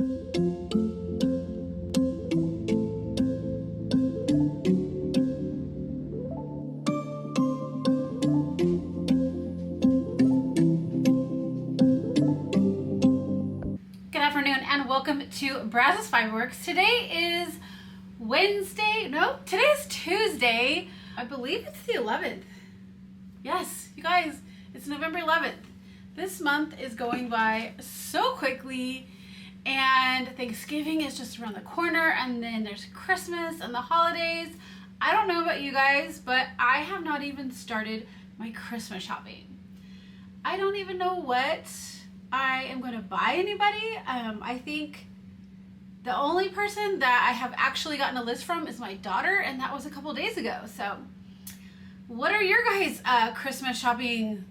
Good afternoon and welcome to Brazos Fiber Works. Today is Wednesday. No, today's Tuesday. I believe it's the 11th. Yes, you guys, it's November 11th. This month is going by so quickly, and Thanksgiving is just around the corner, and then there's Christmas and the holidays. I don't know about you guys, but I have not even started my Christmas shopping. I don't even know what I am going to buy anybody. I think the only person that I have actually gotten a list from is my daughter, and that was a couple days ago. So what are your guys' Christmas shopping?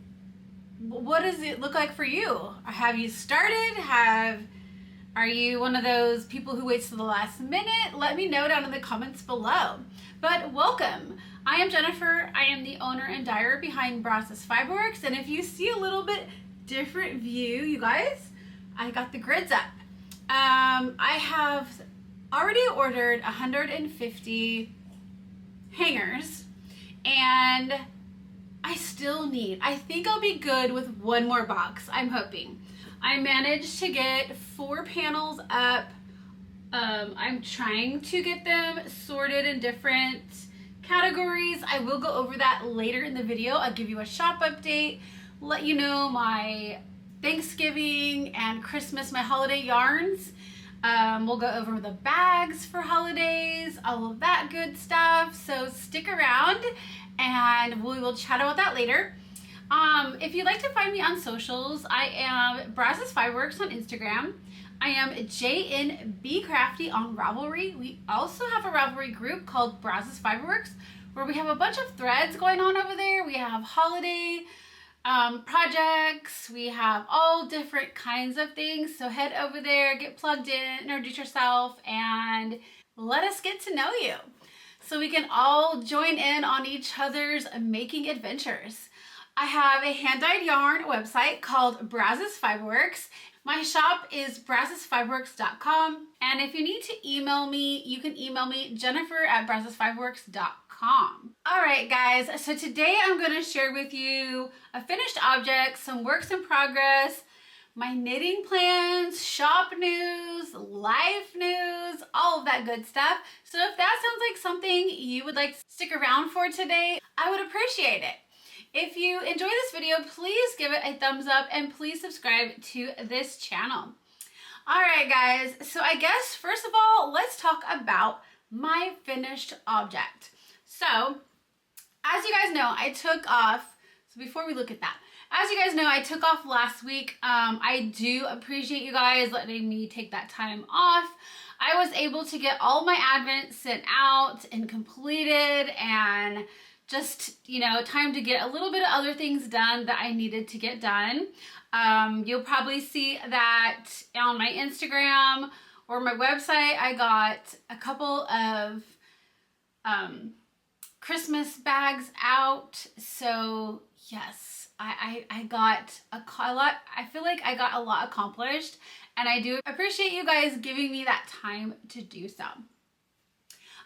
What does it look like for you? Have you started? Are you one of those people who waits to the last minute? Let me know down in the comments below. But welcome. I am Jennifer. I am the owner and dyer behind Brazos Fiber Works, and if you see a little bit different view, you guys, I got the grids up. I have already ordered 150 hangers, and I think I'll be good with one more box. I'm hoping. I managed to get 4 panels up. I'm trying to get them sorted in different categories. I will go over that later in the video. I'll give you a shop update, let you know my Thanksgiving and Christmas, my holiday yarns. We'll go over the bags for holidays, all of that good stuff. So stick around and we will chat about that later. If you'd like to find me on socials, I am Brazos Fiber Works on Instagram. I am jnbcrafty on Ravelry. We also have a Ravelry group called Brazos Fiber Works, where we have a bunch of threads going on over there. We have holiday projects, we have all different kinds of things. So head over there, get plugged in, introduce yourself, and let us get to know you so we can all join in on each other's making adventures. I have a hand-dyed yarn website called Brazos Fiber Works. My shop is brazosfiberworks.com, and if you need to email me, you can email me jennifer@brazosfiberworks.com. All right, guys, so today I'm going to share with you a finished object, some works in progress, my knitting plans, shop news, life news, all of that good stuff. So if that sounds like something you would like to stick around for today, I would appreciate it. If you enjoy this video, please give it a thumbs up and please subscribe to this channel. All right, guys, so I guess first of all, let's talk about my finished object. So, as you guys know, I took off, so before we look at that, as you guys know, I took off last week. I do appreciate you guys letting me take that time off. I was able to get all my Advent sent out and completed, and just, you know, time to get a little bit of other things done that I needed to get done. You'll probably see that on my Instagram or my website. I got a couple of Christmas bags out. So yes, I got a lot. I feel like I got a lot accomplished, and I do appreciate you guys giving me that time to do so.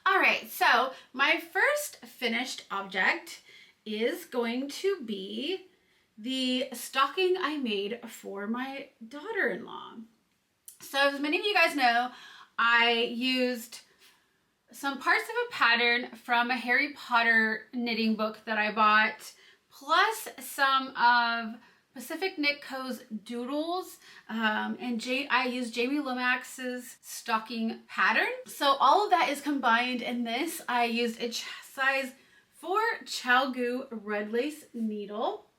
All right, so my first finished object is going to be the stocking I made for my daughter-in-law. So as many of you guys know, I used some parts of a pattern from a Harry Potter knitting book that I bought, plus some of Pacific Knit Co.'s doodles, and I used Jamie Lomax's stocking pattern. So all of that is combined in this. I used a size 4 Chalgoo red lace needle.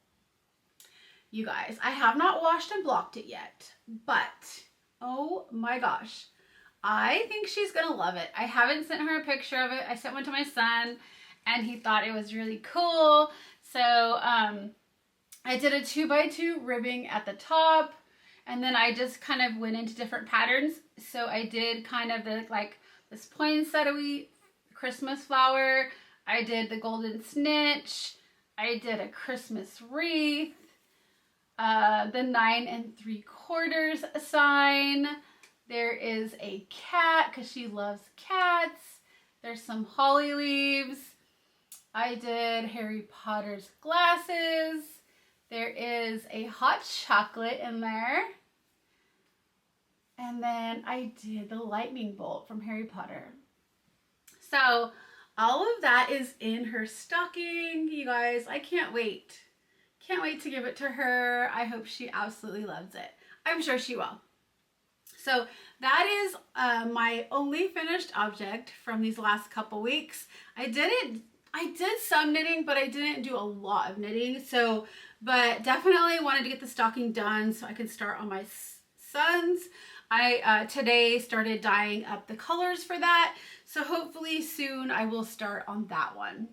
You guys, I have not washed and blocked it yet, but oh my gosh, I think she's gonna love it. I haven't sent her a picture of it. I sent one to my son, and he thought it was really cool. So I did a 2x2 ribbing at the top, and then I just kind of went into different patterns. So I did kind of the like this poinsettia Christmas flower. I did the golden snitch. I did a Christmas wreath, the 9 3/4 sign, There is a cat because she loves cats. There's some holly leaves. I did Harry Potter's glasses. There is a hot chocolate in there. And then I did the lightning bolt from Harry Potter. So all of that is in her stocking, you guys. I can't wait. Can't wait to give it to her. I hope she absolutely loves it. I'm sure she will. So that is my only finished object from these last couple weeks. I did some knitting, but I didn't do a lot of knitting. So, but definitely wanted to get the stocking done so I can start on my son's. I today started dyeing up the colors for that. So hopefully soon I will start on that one.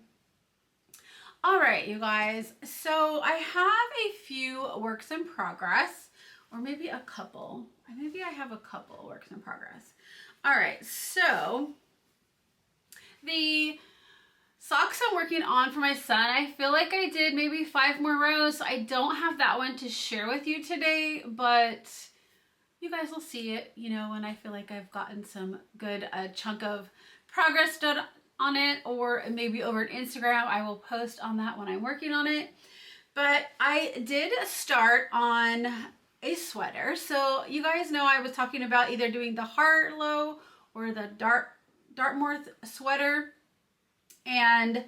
All right, you guys. So I have a few works in progress, or maybe a couple. Maybe I have a couple works in progress. All right, so the socks I'm working on for my son, I feel like I did maybe 5 more rows. So I don't have that one to share with you today, but you guys will see it, you know, when I feel like I've gotten some good chunk of progress done on it, or maybe over on Instagram. I will post on that when I'm working on it. But I did start on a sweater. So you guys know I was talking about either doing the Harlow or the Dartmoor sweater. And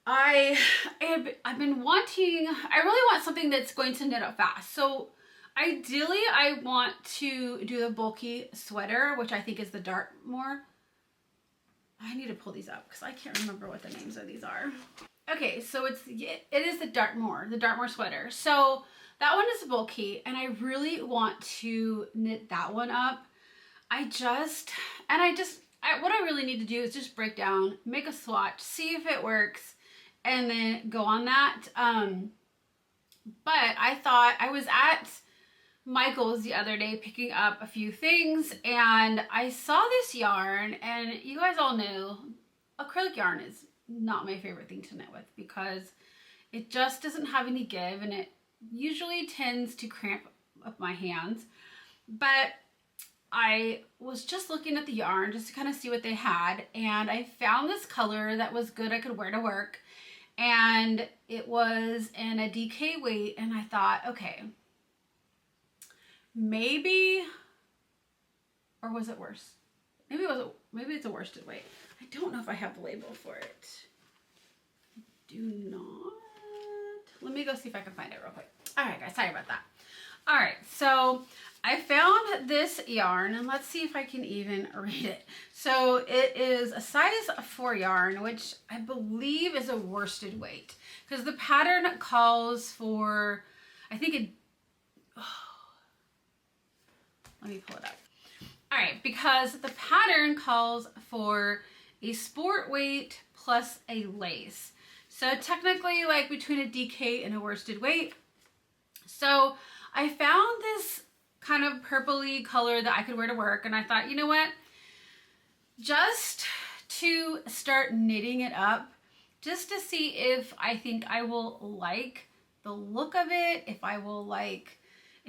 I've been wanting, I really want something that's going to knit up fast. So ideally I want to do the bulky sweater, which I think is the Dartmoor. I need to pull these up because I can't remember what the names of these are. Okay, so it is the Dartmoor sweater. So that one is bulky, and I really want to knit that one up. What I really need to do is just break down, make a swatch, see if it works, and then go on that. But I thought, I was at Michael's the other day picking up a few things, and I saw this yarn, and you guys all know acrylic yarn is not my favorite thing to knit with because it just doesn't have any give, and it usually tends to cramp up my hands. But I was just looking at the yarn just to kind of see what they had, and I found this color that was good I could wear to work, and it was in a DK weight, and I thought, okay, maybe, or was it worse? Maybe it's a worsted weight. I don't know if I have the label for it. I do not. Let me go see if I can find it real quick. All right, guys, sorry about that. All right, so I found this yarn, and let's see if I can even read it. So it is a size 4 yarn, which I believe is a worsted weight, because the pattern calls for, I think it, let me pull it up. All right, because the pattern calls for a sport weight plus a lace. So technically like between a DK and a worsted weight. So I found this kind of purpley color that I could wear to work, and I thought, you know what? Just to start knitting it up, just to see if I think I will like the look of it, if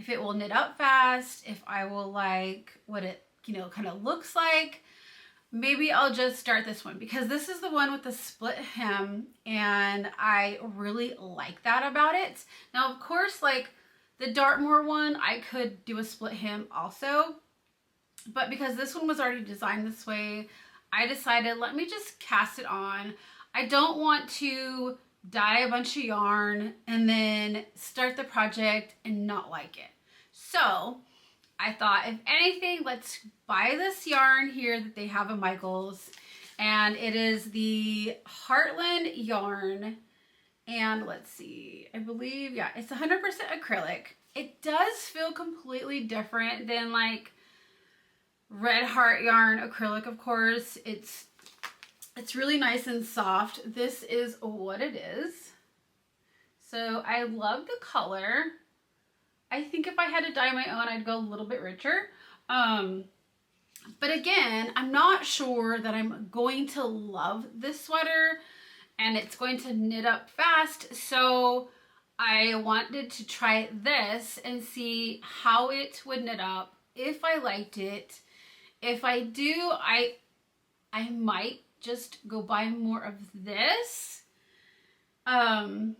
it will knit up fast, if I will like what it, you know, kind of looks like. Maybe I'll just start this one because this is the one with the split hem, and I really like that about it. Now, of course, like the Dartmoor one, I could do a split hem also, but because this one was already designed this way, I decided let me just cast it on. I don't want to dye a bunch of yarn and then start the project and not like it. So I thought, if anything, let's buy this yarn here that they have at Michael's, and it is the Heartland yarn, and let's see, I believe, yeah, it's 100% acrylic. It does feel completely different than like Red Heart yarn acrylic, of course. It's really nice and soft. This is what it is. So I love the color. I think if I had to dye my own, I'd go a little bit richer. But again, I'm not sure that I'm going to love this sweater and it's going to knit up fast. So I wanted to try this and see how it would knit up if I liked it. If I do, I might just go buy more of this. And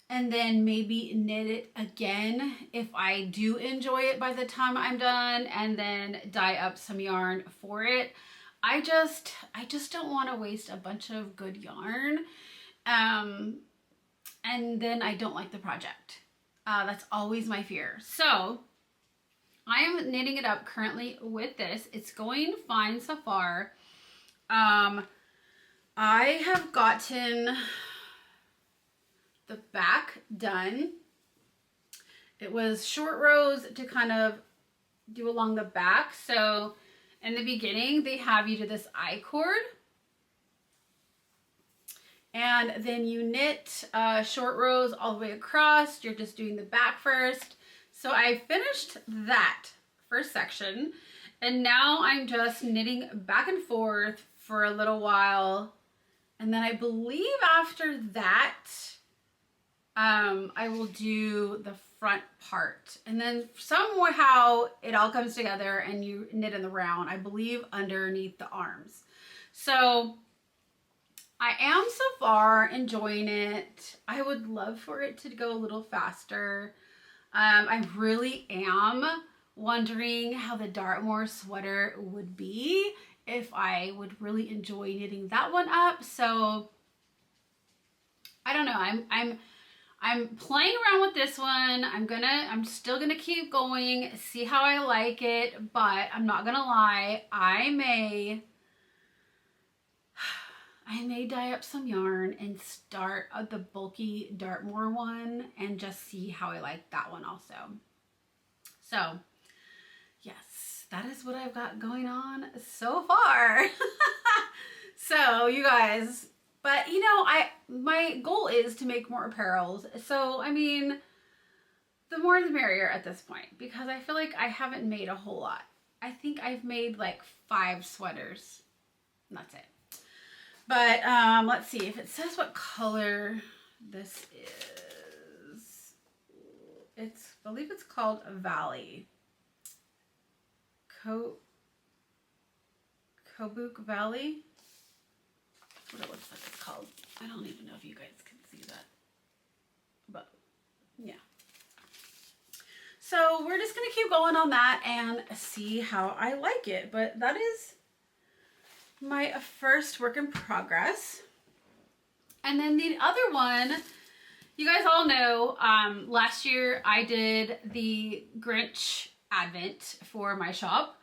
then maybe knit it again if I do enjoy it by the time I'm done, and then dye up some yarn for it. I just don't want to waste a bunch of good yarn. And then I don't like the project. That's always my fear. So I am knitting it up currently with this. It's going fine so far. I have gotten the back done. It was short rows to kind of do along the back. So in the beginning, they have you do this I-cord. And then you knit short rows all the way across. You're just doing the back first. So I finished that first section. And now I'm just knitting back and forth for a little while. And then I believe after that, I will do the front part. And then somehow it all comes together and you knit in the round, I believe underneath the arms. So I am so far enjoying it. I would love for it to go a little faster. I really am wondering how the Dartmoor sweater would be if I would really enjoy knitting that one up. So I don't know. I'm playing around with this one. I'm still gonna keep going, see how I like it, but I'm not gonna lie, I may dye up some yarn and start the bulky Dartmoor one and just see how I like that one also. So yes, that is what I've got going on so far. So you guys, but you know, my goal is to make more apparels. So I mean, the more the merrier at this point, because I feel like I haven't made a whole lot. I think I've made like 5 sweaters. And that's it. But let's see if it says what color this is. I believe it's called Valley. Kobuk Valley. What it looks like it's called. I don't even know if you guys can see that. But yeah. So we're just gonna keep going on that and see how I like it. But that is my first work in progress. And then the other one, you guys all know, last year I did the Grinch Advent for my shop,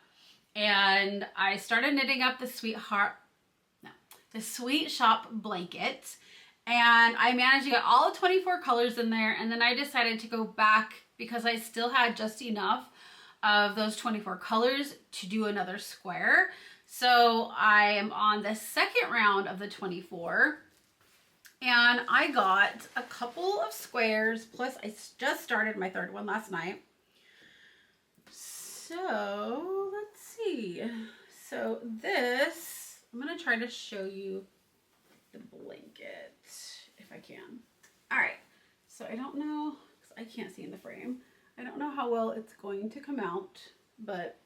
and I started knitting up the Sweet Shop blanket, and I managed to get all 24 colors in there, and then I decided to go back because I still had just enough of those 24 colors to do another square. So I am on the second round of the 24, and I got a couple of squares, plus I just started my third one last night. So let's see. So this, I'm gonna try to show you the blanket if I can. All right, so I don't know, because I can't see in the frame. I don't know how well it's going to come out, but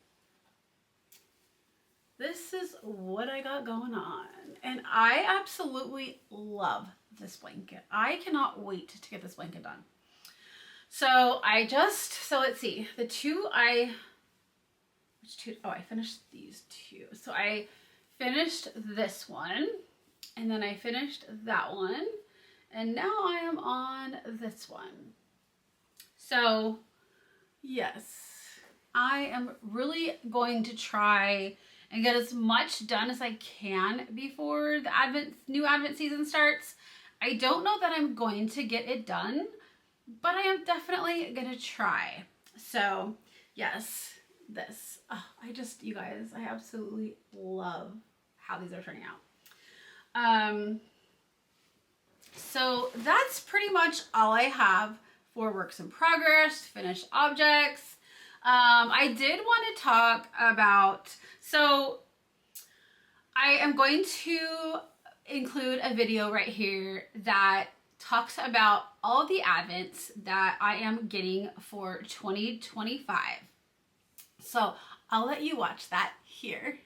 this is what I got going on. And I absolutely love this blanket. I cannot wait to get this blanket done. So let's see, I finished these 2. So I finished this one, and then I finished that one, and now I am on this one. So yes, I am really going to try and get as much done as I can before the new Advent season starts. I don't know that I'm going to get it done, but I am definitely gonna try. So yes, this, you guys, I absolutely love how these are turning out. So that's pretty much all I have for works in progress, finished objects. I did want to talk about, so I am going to include a video right here that talks about all the Advents that I am getting for 2025. So I'll let you watch that here.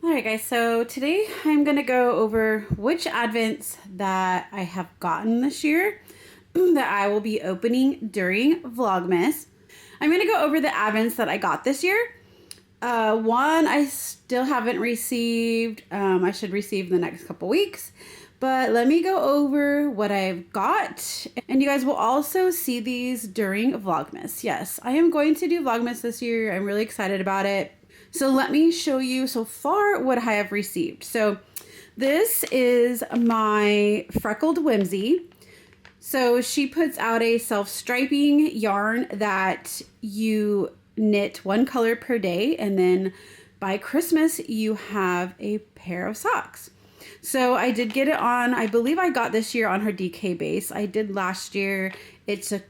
All right, guys, so today I'm gonna go over which Advents that I have gotten this year that I will be opening during Vlogmas. I'm gonna go over the Advents that I got this year. One I still haven't received. I should receive in the next couple weeks. But let me go over what I've got. And you guys will also see these during Vlogmas. Yes, I am going to do Vlogmas this year. I'm really excited about it. So let me show you so far what I have received. So this is my Freckled Whimsy. So she puts out a self-striping yarn that you knit one color per day, and then by Christmas you have a pair of socks. So I did get it on, I believe I got this year on her DK base. I did last year. It's a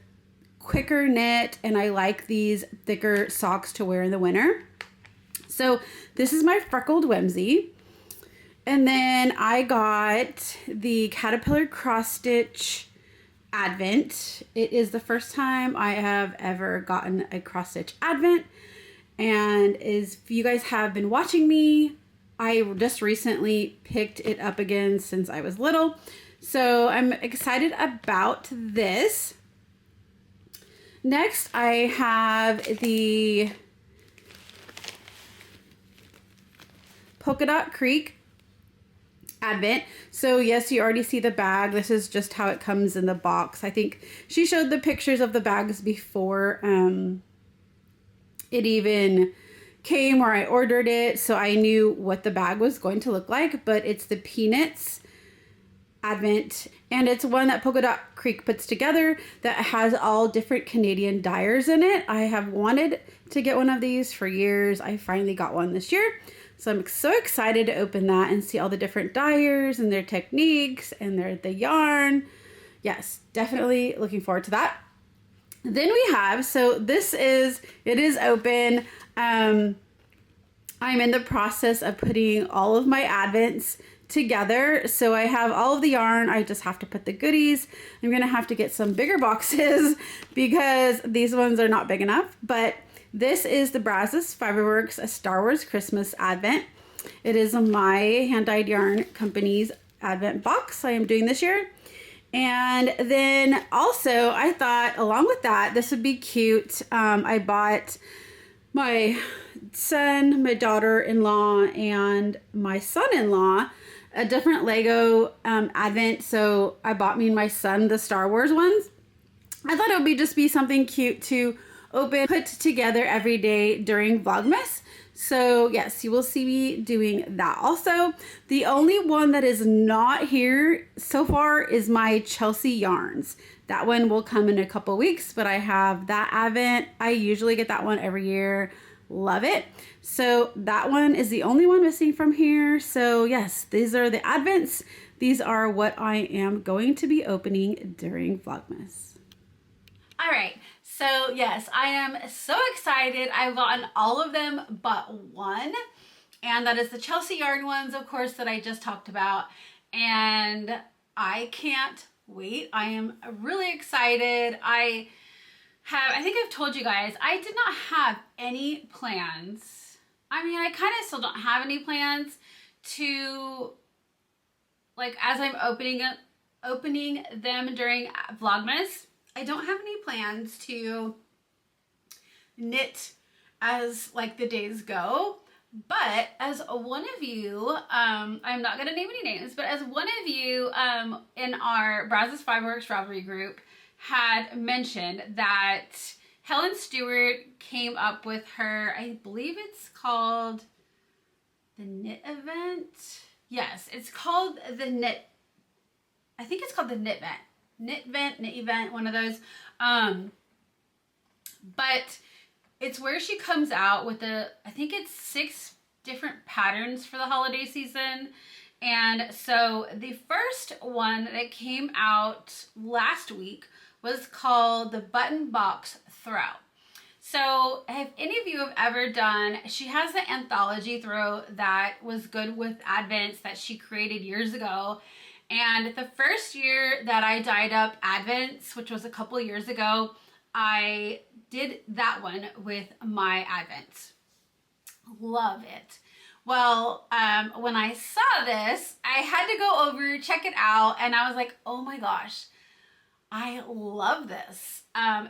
quicker knit, and I like these thicker socks to wear in the winter. So this is my Freckled Whimsy. And then I got the Caterpillar Cross Stitch Advent. It is the first time I have ever gotten a cross stitch Advent. And if you guys have been watching me, I just recently picked it up again since I was little. So I'm excited about this. Next, I have the Polka Dot Creek Advent. So yes, you already see the bag. This is just how it comes in the box. I think she showed the pictures of the bags before it even came, or I ordered it, so I knew what the bag was going to look like. But it's the Peanuts Advent, and it's one that Polka Dot Creek puts together that has all different Canadian dyers in it. I have wanted to get one of these for years. I finally got one this year. So I'm so excited to open that and see all the different dyers and their techniques and the yarn. Yes, definitely looking forward to that. Then we have, so it is open. I'm in the process of putting all of my Advents together. So I have all of the yarn. I just have to put the goodies. I'm going to have to get some bigger boxes because these ones are not big enough. But this is the Brazos Fiber Works, a Star Wars Christmas Advent. It is my hand-dyed yarn company's Advent box I am doing this year. And then also I thought along with that, this would be cute. I bought my son, my daughter-in-law, and my son-in-law a different Lego Advent. So I bought me and my son the Star Wars ones. I thought it would just be something cute to open, put together every day during Vlogmas. So yes, you will see me doing that. Also, the only one that is not here so far is my Chelsea yarns. That one will come in a couple weeks, but I have that Advent. I usually get that one every year. Love it. So that one is the only one missing from here. So yes, these are the Advents. These are what I am going to be opening during Vlogmas. All right. So yes, I am so excited. I've gotten all of them but one, and that is the Chelsea yarn ones, of course, that I just talked about. And I can't wait. I am really excited. I think I've told you guys, I did not have any plans. I mean, I kind of still don't have any plans to, like, as I'm opening them during Vlogmas, I don't have any plans to knit as like the days go. But as one of you, I'm not going to name any names, but as one of you in our Brazos Fiber Works Ravelry group had mentioned that Helen Stewart came up with her, I believe it's called the Knitvent. Yes, it's called the I think it's called the Knitvent, one of those. But it's where she comes out with I think it's 6 different patterns for the holiday season. And so the first one that came out last week was called the Button Box Throw. So if any of you have ever done, she has the Anthology throw that was good with Advents that she created years ago. And the first year that I dyed up Advents, which was a couple years ago, I did that one with my Advent. Love it. Well, when I saw this, I had to go over, check it out, and I was like, oh my gosh, I love this.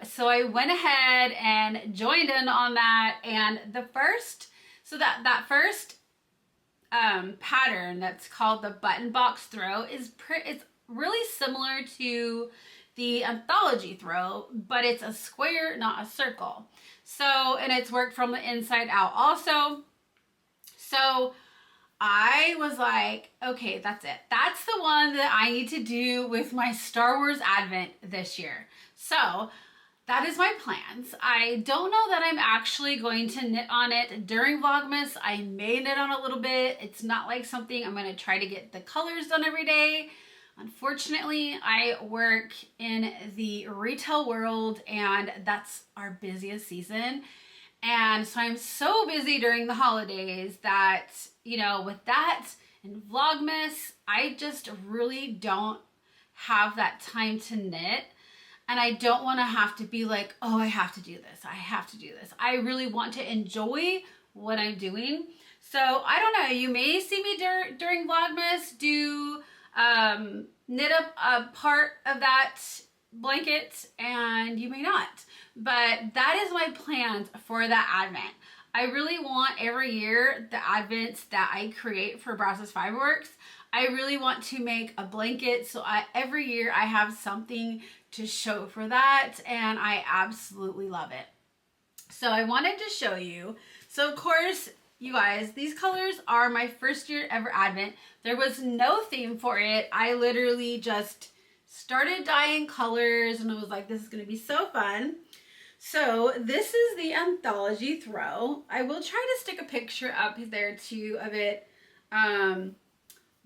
So I went ahead and joined in on that, and the first, so that first pattern that's called the button box throw it's really similar to the Anthology throw, but it's a square, not a circle. So, and it's worked from the inside out also. So I was like, okay, that's it. That's the one that I need to do with my Star Wars Advent this year. So that is my plans. I don't know that I'm actually going to knit on it during Vlogmas. I may knit on a little bit. It's not like something I'm going to try to get the colors done every day. Unfortunately, I work in the retail world, and that's our busiest season. And so I'm so busy during the holidays that, you know, with that and Vlogmas, I just really don't have that time to knit. And I don't want to have to be like, oh, I have to do this. I have to do this. I really want to enjoy what I'm doing. So I don't know. You may see me during Vlogmas do knit up a part of that blanket, and you may not. But that is my plans for that Advent. I really want every year the Advents that I create for Brazos Fiber Works, I really want to make a blanket, so every year I have something to show for that, and I absolutely love it. So I wanted to show you. So of course, you guys, these colors are my first year ever Advent. There was no theme for it. I literally just started dyeing colors, and I was like, this is going to be so fun. So this is the Anthology throw. I will try to stick a picture up there too of it.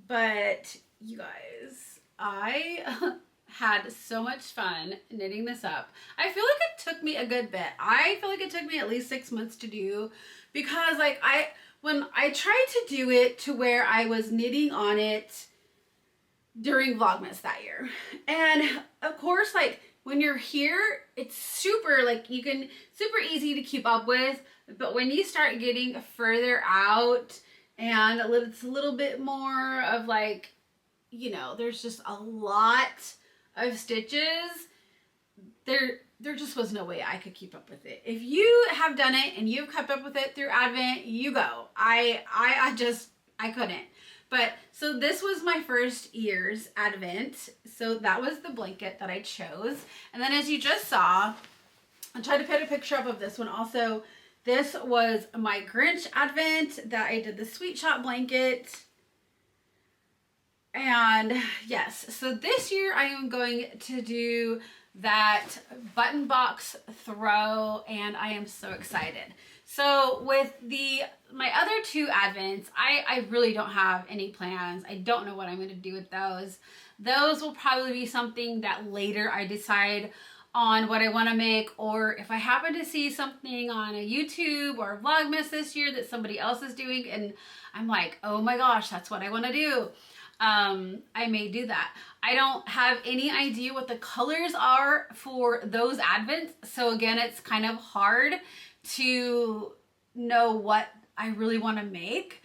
But you guys, I had so much fun knitting this up. I feel like it took me a good bit. I feel like it took me at least 6 months to do, because like when I tried to do it to where I was knitting on it during Vlogmas that year. And of course, like when you're here, it's super super easy to keep up with. But when you start getting further out and it's a little bit more of like, you know, there's just a lot of stitches, there just was no way I could keep up with it. If you have done it and you've kept up with it through Advent, you go. I couldn't. But so this was my first year's Advent. So that was the blanket that I chose. And then as you just saw, I tried to put a picture up of this one also. This was my Grinch Advent that I did the Sweet Shop blanket. And yes, so this year I am going to do that button box throw, and I am so excited. So with my other two Advents, I really don't have any plans. I don't know what I'm going to do with those. Those will probably be something that later I decide on what I want to make, or if I happen to see something on a YouTube or Vlogmas this year that somebody else is doing and I'm like, oh my gosh, that's what I want to do. I may do that. I don't have any idea what the colors are for those Advents. So again, it's kind of hard to know what I really want to make.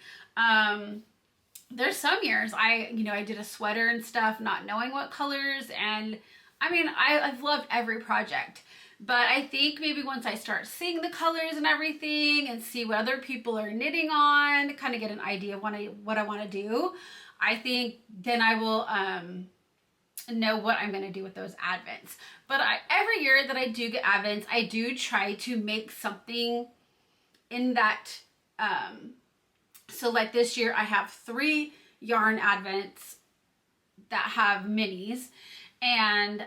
There's some years I did a sweater and stuff, not knowing what colors, and I mean, I've loved every project, but I think maybe once I start seeing the colors and everything and see what other people are knitting on, kind of get an idea of what I want to do, I think then I will know what I'm going to do with those Advents. But every year that I do get Advents, I do try to make something in that. So like this year I have 3 yarn Advents that have minis, and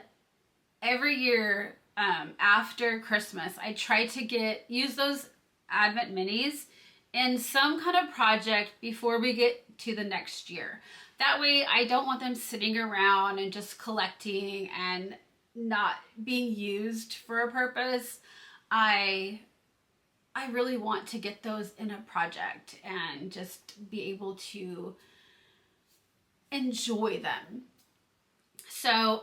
every year after Christmas I try to use those Advent minis in some kind of project before we get to the next year. That way I don't want them sitting around and just collecting and not being used for a purpose. I really want to get those in a project and just be able to enjoy them. So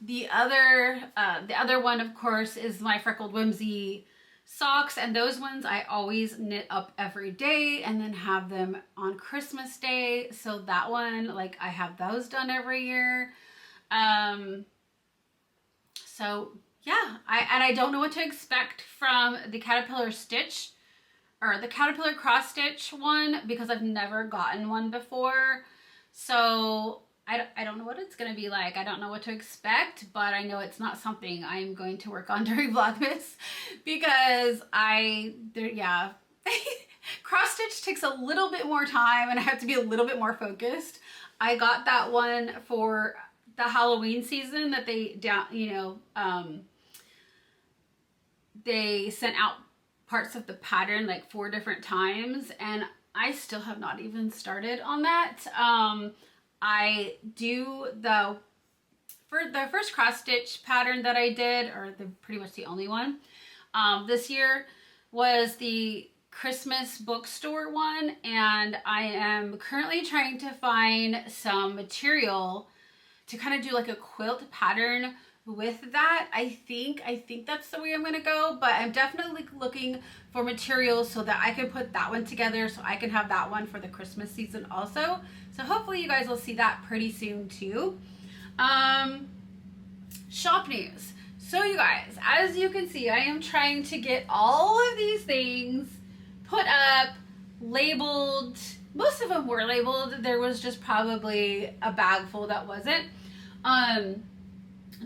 the other one, of course, is my Freckled Whimsy socks, and those ones I always knit up every day and then have them on Christmas Day. So that one, like, I have those done every year. So yeah, I don't know what to expect from the Caterpillar Stitch or the Caterpillar Cross Stitch one because I've never gotten one before. So I don't know what it's going to be like. I don't know what to expect, but I know it's not something I'm going to work on during Vlogmas because yeah. Cross stitch takes a little bit more time and I have to be a little bit more focused. I got that one for the Halloween season that they sent out parts of the pattern like 4 different times, and I still have not even started on that. I do for the first cross stitch pattern that I did, or pretty much the only one this year, was the Christmas bookstore one, and I am currently trying to find some material to kind of do like a quilt pattern with that. I think that's the way I'm gonna go, but I'm definitely looking for materials so that I can put that one together so I can have that one for the Christmas season also. So hopefully you guys will see that pretty soon too. Shop news. So you guys, as you can see, I am trying to get all of these things put up, labeled. Most of them were labeled. There was just probably a bag full that wasn't.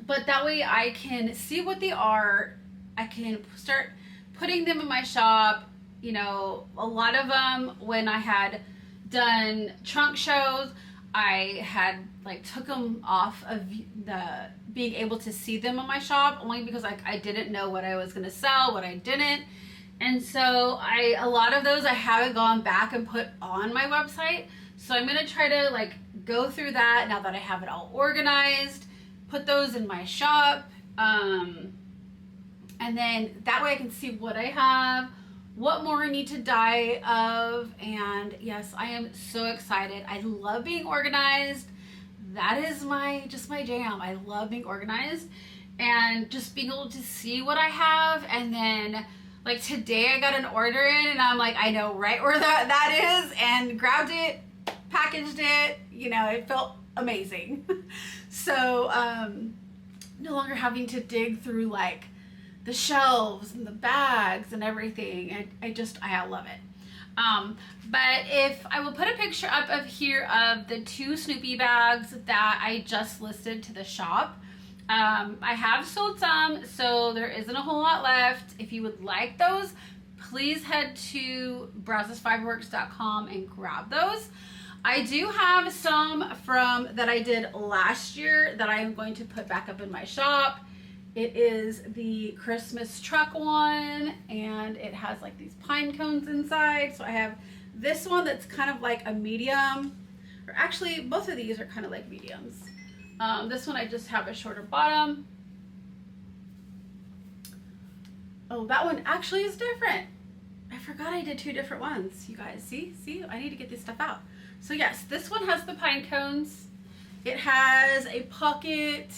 But that way I can see what they are. I can start putting them in my shop. You know, a lot of them, when I had done trunk shows, I had like took them off of the being able to see them in my shop, only because like I didn't know what I was going to sell, what I didn't. And so a lot of those I haven't gone back and put on my website. So I'm going to try to like go through that now that I have it all organized, put those in my shop. And then that way I can see what I have, what more I need to dye of. And yes, I am so excited. I love being organized. That is just my jam. I love being organized and just being able to see what I have. And then like today I got an order in and I'm like, I know right where that is, and grabbed it, packaged it, you know, it felt amazing. So no longer having to dig through like the shelves and the bags and everything. I love it. But if I will put a picture up of here of the 2 Snoopy bags that I just listed to the shop. I have sold some, so there isn't a whole lot left. If you would like those, please head to brazosfiberworks.com and grab those. I do have some from that I did last year that I am going to put back up in my shop. It is the Christmas truck one, and it has like these pine cones inside. So I have this one that's kind of like a medium, or actually both of these are kind of like mediums. This one I just have a shorter bottom. Oh, that one actually is different. I forgot I did 2 different ones. You guys, see, I need to get this stuff out. So yes, this one has the pine cones. It has a pocket,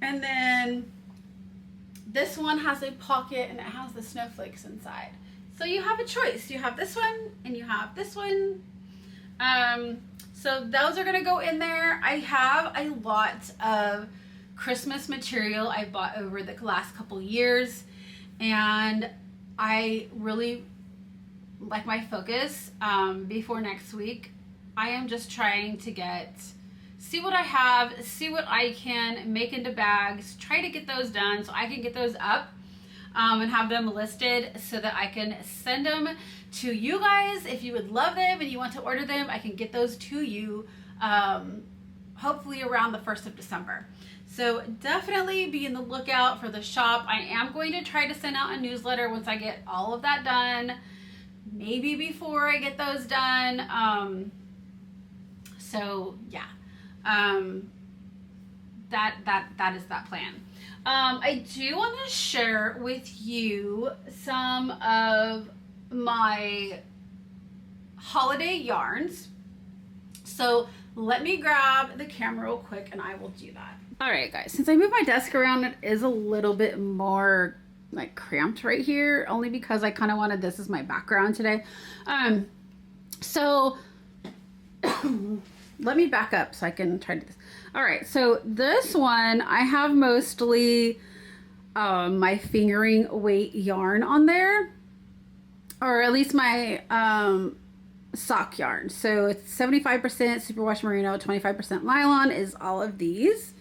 and then this one has a pocket and it has the snowflakes inside. So you have a choice. You have this one and you have this one. So those are gonna go in there. I have a lot of Christmas material I bought over the last couple years, and I really like my focus before next week. I am just trying to see what I have, see what I can make into bags, try to get those done so I can get those up and have them listed so that I can send them to you guys. If you would love them and you want to order them, I can get those to you hopefully around the 1st of December. So definitely be in the lookout for the shop. I am going to try to send out a newsletter once I get all of that done, maybe before I get those done. So yeah, that is that plan. I do want to share with you some of my holiday yarns. So let me grab the camera real quick and I will do that. All right, guys, since I moved my desk around, it is a little bit more like cramped right here, only because I kind of wanted this as my background today. So let me back up so I can try to do this. All right, so this one, I have mostly my fingering weight yarn on there, or at least my sock yarn. So it's 75% superwash merino, 25% nylon is all of these.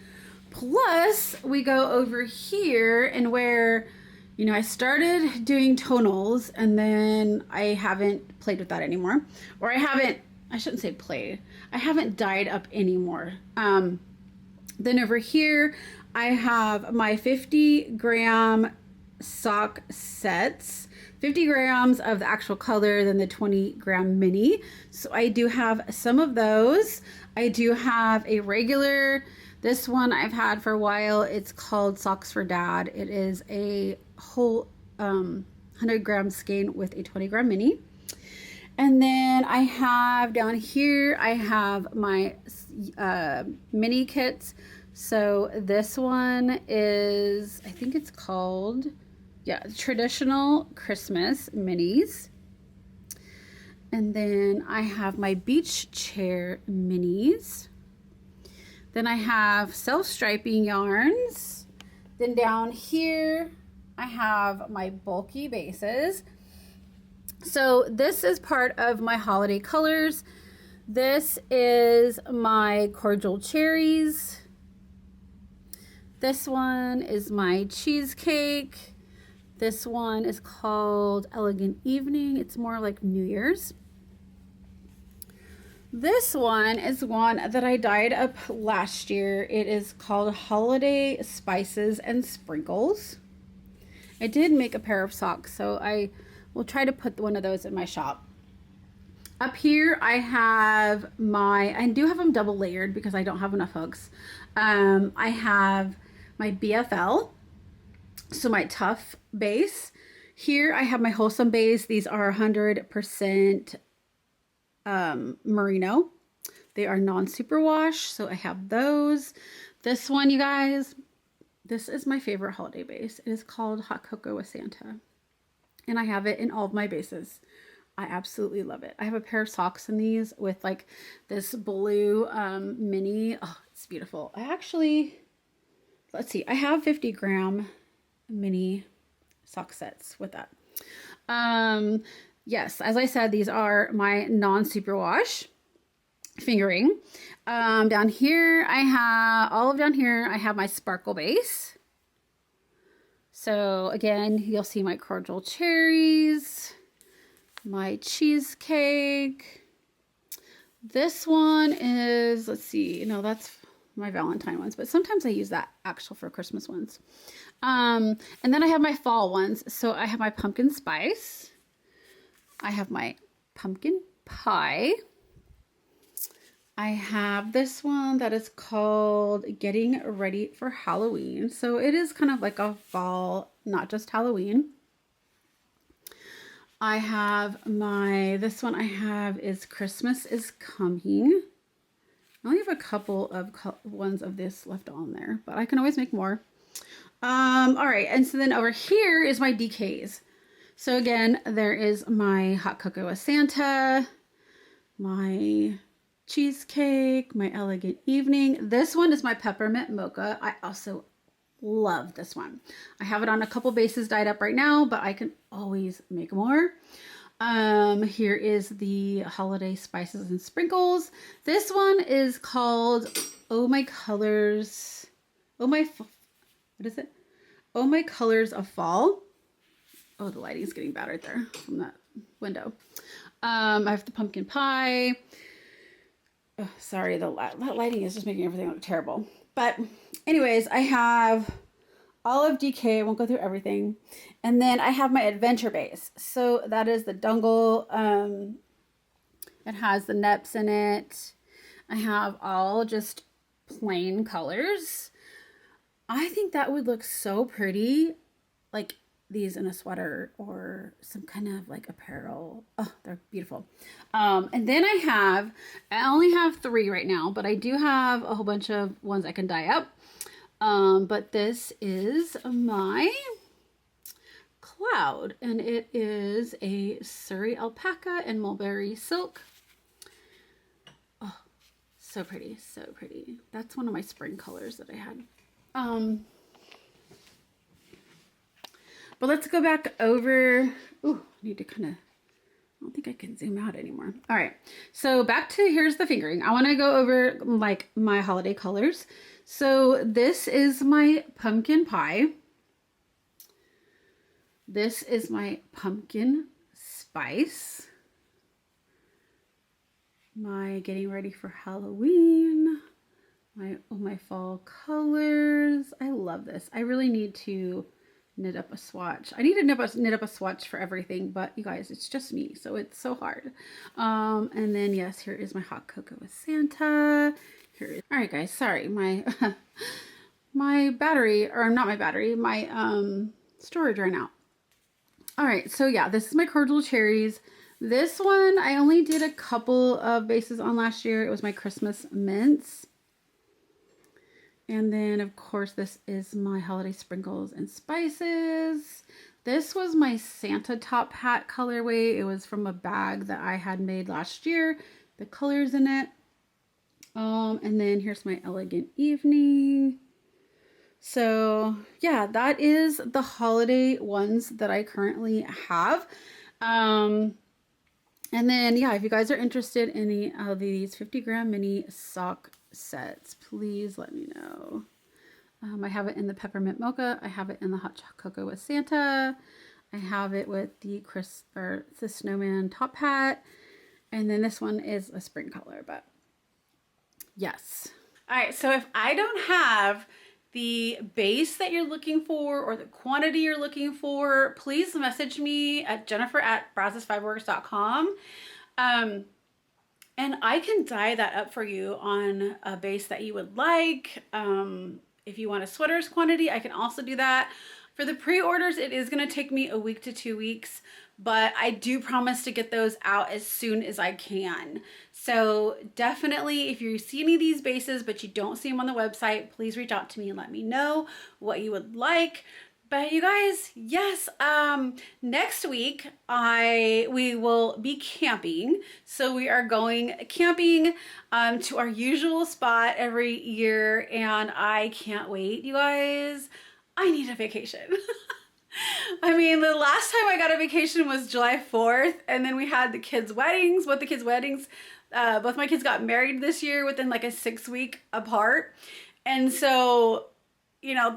Plus we go over here and where, you know, I started doing tonals and then I haven't played with that anymore, or I shouldn't say played, I haven't dyed up anymore. Then over here I have my 50-gram sock sets, 50 grams of the actual color, then the 20-gram mini. So I do have some of those. I do have a regular, this one I've had for a while. It's called Socks for Dad. It is a whole 100-gram skein with a 20-gram mini. And then I have down here, I have my mini kits. So this one is, I think it's called, yeah, traditional Christmas minis. And then I have my beach chair minis. Then I have self-striping yarns. Then down here, I have my bulky bases. So this is part of my holiday colors. This is my cordial cherries. This one is my cheesecake. This one is called Elegant Evening. It's more like New Year's. This one is one that I dyed up last year. It is called Holiday Spices and Sprinkles. I did make a pair of socks, so I will try to put one of those in my shop. Up here I have I do have them double layered because I don't have enough hooks. I have my BFL. So my tough base. Here I have my wholesome base. These are 100% merino. They are non-superwash, so I have those. This one, you guys, this is my favorite holiday base. It is called Hot Cocoa with Santa. And I have it in all of my bases. I absolutely love it. I have a pair of socks in these with like this blue mini. Oh, it's beautiful. I actually, let's see, I have 50-gram mini sock sets with that. Yes, as I said, these are my non-superwash fingering. Down here I have my sparkle base. So again, you'll see my cordial cherries, my cheesecake. This one is, let's see, no, that's my Valentine ones, but sometimes I use that actual for Christmas ones. And then I have my fall ones. So I have my pumpkin spice. I have my pumpkin pie. I have this one that is called Getting Ready for Halloween. So it is kind of like a fall, not just Halloween. I have this one I have is Christmas is Coming. I only have a couple of ones of this left on there, but I can always make more. All right, and so then over here is my DKs. So again, there is my Hot Cocoa with Santa, my cheesecake, my Elegant Evening. This one is my Peppermint Mocha. I also love this one. I have it on a couple bases dyed up right now, but I can always make more. Here is the Holiday Spices and Sprinkles. This one is called Oh My Colors. What is it? Oh My Colors of Fall. Oh, the lighting's getting bad right there from that window. I have the pumpkin pie. Oh, sorry, that lighting is just making everything look terrible. But anyways, I have all of DK. I won't go through everything. And then I have my adventure base. So that is the dongle. It has the neps in it. I have all just plain colors. I think that would look so pretty, like these in a sweater or some kind of like apparel. Oh, they're beautiful. And then I only have 3 right now, but I do have a whole bunch of ones I can dye up. But this is my cloud, and it is a Surrey alpaca and mulberry silk. Oh, so pretty, so pretty. That's one of my spring colors that I had. But let's go back over. Ooh, I need to kind of, I don't think I can zoom out anymore. All right, so back to, here's the fingering. I want to go over like my holiday colors. So this is my pumpkin pie. This is my pumpkin spice. My getting ready for Halloween. My fall colors. I love this. I really need to knit up a swatch. I need to knit up a swatch for everything, but you guys, it's just me, so it's so hard. And then yes, here is my hot cocoa with Santa. All right, guys, sorry, my my battery, or not my battery, my storage ran out. All right, so yeah, this is my cordial cherries. This one I only did a couple of bases on last year. It was my Christmas mints. And then of course this is my holiday sprinkles and spices. This was my Santa top hat colorway. It was from a bag that I had made last year. The colors in it. And then here's my elegant evening. So yeah, that is the holiday ones that I currently have. And then yeah, if you guys are interested in any of these 50-gram mini sock sets, please let me know. I have it in the peppermint mocha. I have it in the hot cocoa with Santa. I have it with the the snowman top hat. And then this one is a spring color, but yes. All right, so if I don't have the base that you're looking for or the quantity you're looking for, please message me at jennifer@brazosfiberworks.com. And I can dye that up for you on a base that you would like. If you want a sweater's quantity, I can also do that. For the pre-orders, it is going to take me a week to 2 weeks, but I do promise to get those out as soon as I can. So definitely, if you see any of these bases, but you don't see them on the website, please reach out to me and let me know what you would like. But you guys, yes, next week we will be camping. So we are going camping to our usual spot every year, and I can't wait, you guys. I need a vacation. I mean, the last time I got a vacation was July 4th, and then we had the kids' weddings. Both my kids got married this year within like a 6-week apart. And so, you know,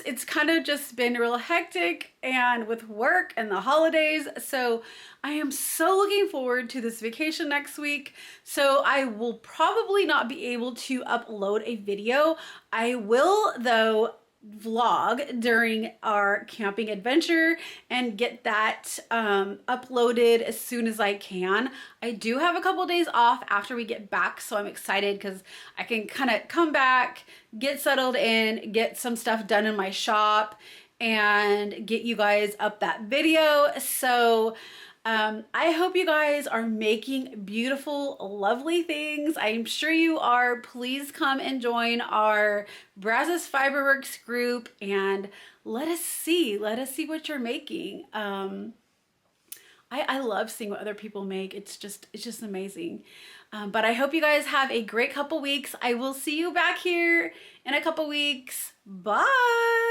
it's kind of just been real hectic and with work and the holidays. So I am so looking forward to this vacation next week. So I will probably not be able to upload a video. I will, though, vlog during our camping adventure and get that uploaded as soon as I can. I do have a couple days off after we get back, so I'm excited because I can kind of come back, get settled in, get some stuff done in my shop, and get you guys up that video. So I hope you guys are making beautiful, lovely things. I'm sure you are. Please come and join our Brazos Fiber Works group and let us see what you're making. I love seeing what other people make. It's just amazing. But I hope you guys have a great couple weeks. I will see you back here in a couple weeks. Bye.